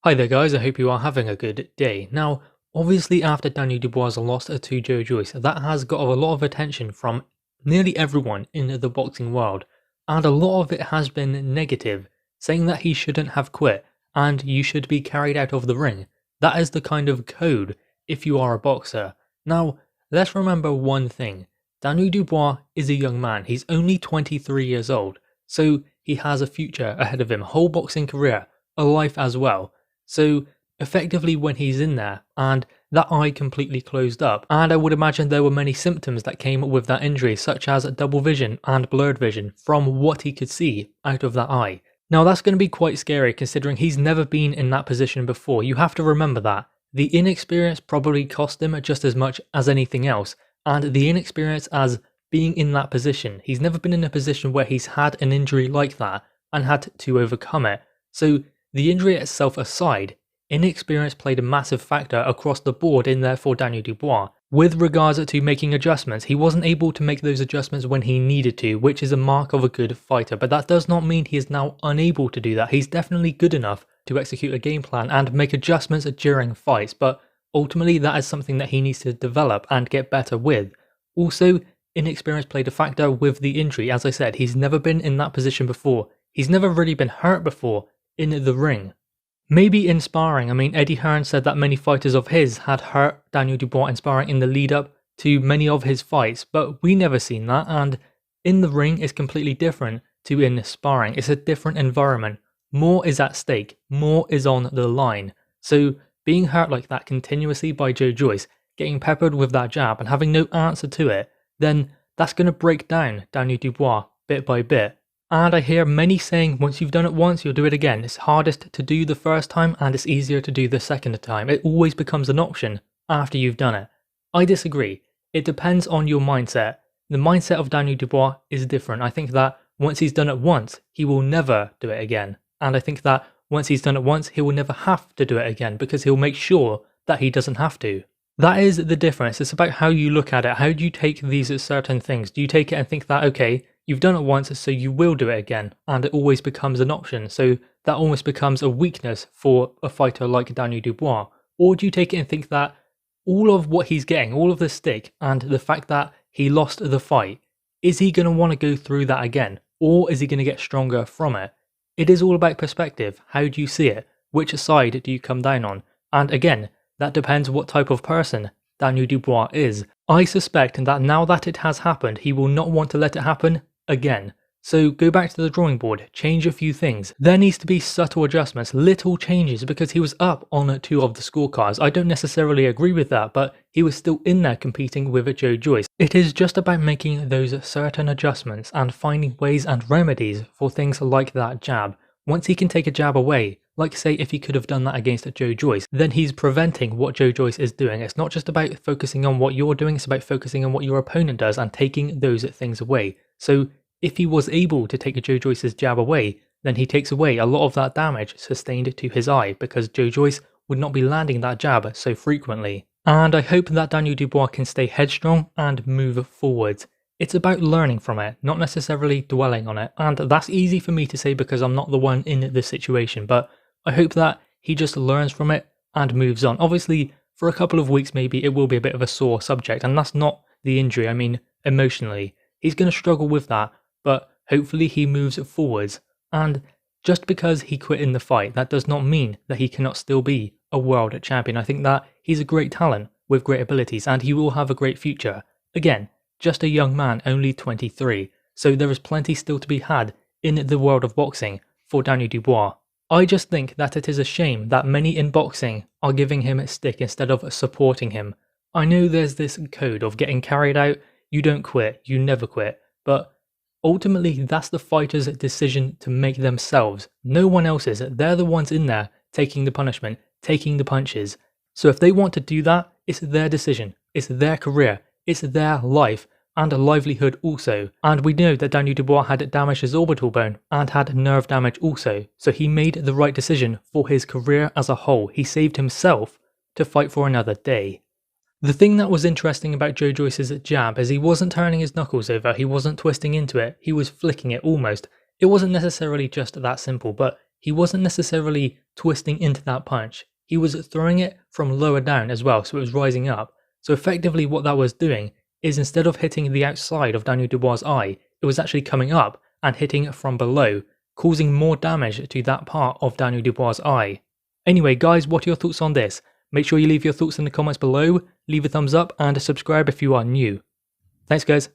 Hi there guys, I hope you are having a good day. Now, obviously after Daniel Dubois lost to Joyce, that has got a lot of attention from nearly everyone in the boxing world, and a lot of it has been negative, saying that he shouldn't have quit, and you should be carried out of the ring. That is the kind of code if you are a boxer. Now, let's remember one thing. Daniel Dubois is a young man, he's only 23 years old, so he has a future ahead of him, a whole boxing career, a life as well. So effectively when he's in there and that eye completely closed up, and I would imagine there were many symptoms that came with that injury such as double vision and blurred vision from what he could see out of that eye. Now that's going to be quite scary considering he's never been in that position before. You have to remember that. The inexperience probably cost him just as much as anything else, and the inexperience as being in that position. He's never been in a position where he's had an injury like that and had to overcome it. So the injury itself aside, inexperience played a massive factor across the board in there for Daniel Dubois. With regards to making adjustments, he wasn't able to make those adjustments when he needed to, which is a mark of a good fighter, but that does not mean he is now unable to do that. He's definitely good enough to execute a game plan and make adjustments during fights, but ultimately that is something that he needs to develop and get better with. Also, inexperience played a factor with the injury. As I said, he's never been in that position before. He's never really been hurt before in the ring. Maybe in sparring. I mean, Eddie Hearn said that many fighters of his had hurt Daniel Dubois in sparring in the lead up to many of his fights, but we never seen that, and in the ring is completely different to in sparring. It's a different environment. More is at stake, more is on the line. So being hurt like that continuously by Joyce, getting peppered with that jab and having no answer to it, then that's going to break down Daniel Dubois bit by bit. And I hear many saying once you've done it once, you'll do it again. It's hardest to do the first time and it's easier to do the second time. It always becomes an option after you've done it. I disagree. It depends on your mindset. The mindset of Daniel Dubois is different. I think that once he's done it once, he will never do it again. And I think that once he's done it once, he will never have to do it again because he'll make sure that he doesn't have to. That is the difference. It's about how you look at it. How do you take these certain things? Do you take it and think that, okay, you've done it once, so you will do it again, and it always becomes an option, so that almost becomes a weakness for a fighter like Daniel Dubois? Or do you take it and think that all of what he's getting, all of the stick, and the fact that he lost the fight, is he going to want to go through that again? Or is he going to get stronger from it? It is all about perspective. How do you see it? Which side do you come down on? And again, that depends what type of person Daniel Dubois is. I suspect that now that it has happened, he will not want to let it happen again. So go back to the drawing board, change a few things. There needs to be subtle adjustments, little changes, because he was up on 2 of the scorecards. I don't necessarily agree with that, but he was still in there competing with Joyce. It is just about making those certain adjustments and finding ways and remedies for things like that jab. Once he can take a jab away, like say if he could have done that against Joyce, then he's preventing what Joyce is doing. It's not just about focusing on what you're doing, it's about focusing on what your opponent does and taking those things away. So if he was able to take Joyce's jab away, then he takes away a lot of that damage sustained to his eye because Joyce would not be landing that jab so frequently. And I hope that Daniel Dubois can stay headstrong and move forwards. It's about learning from it, not necessarily dwelling on it. And that's easy for me to say because I'm not the one in the situation, but I hope that he just learns from it and moves on. Obviously, for a couple of weeks maybe it will be a bit of a sore subject, and that's not the injury, I mean emotionally. He's going to struggle with that, but hopefully he moves forwards. And just because he quit in the fight, that does not mean that he cannot still be a world champion. I think that he's a great talent with great abilities and he will have a great future. Again, just a young man, only 23, so there is plenty still to be had in the world of boxing for Daniel Dubois. I just think that it is a shame that many in boxing are giving him a stick instead of supporting him. I know there's this code of getting carried out, you don't quit, you never quit, but ultimately that's the fighter's decision to make themselves. No one else's. They're the ones in there taking the punishment, taking the punches. So if they want to do that, it's their decision, it's their career, it's their life, and a livelihood also. And we know that Daniel Dubois had damaged his orbital bone and had nerve damage also, so he made the right decision for his career as a whole. He saved himself to fight for another day. The thing that was interesting about Joyce's jab is he wasn't turning his knuckles over, he wasn't twisting into it, he was flicking it almost. It wasn't necessarily just that simple, but he wasn't necessarily twisting into that punch. He was throwing it from lower down as well, so it was rising up. So effectively what that was doing is instead of hitting the outside of Daniel Dubois' eye, it was actually coming up and hitting from below, causing more damage to that part of Daniel Dubois' eye. Anyway guys, what are your thoughts on this? Make sure you leave your thoughts in the comments below, leave a thumbs up and subscribe if you are new. Thanks guys.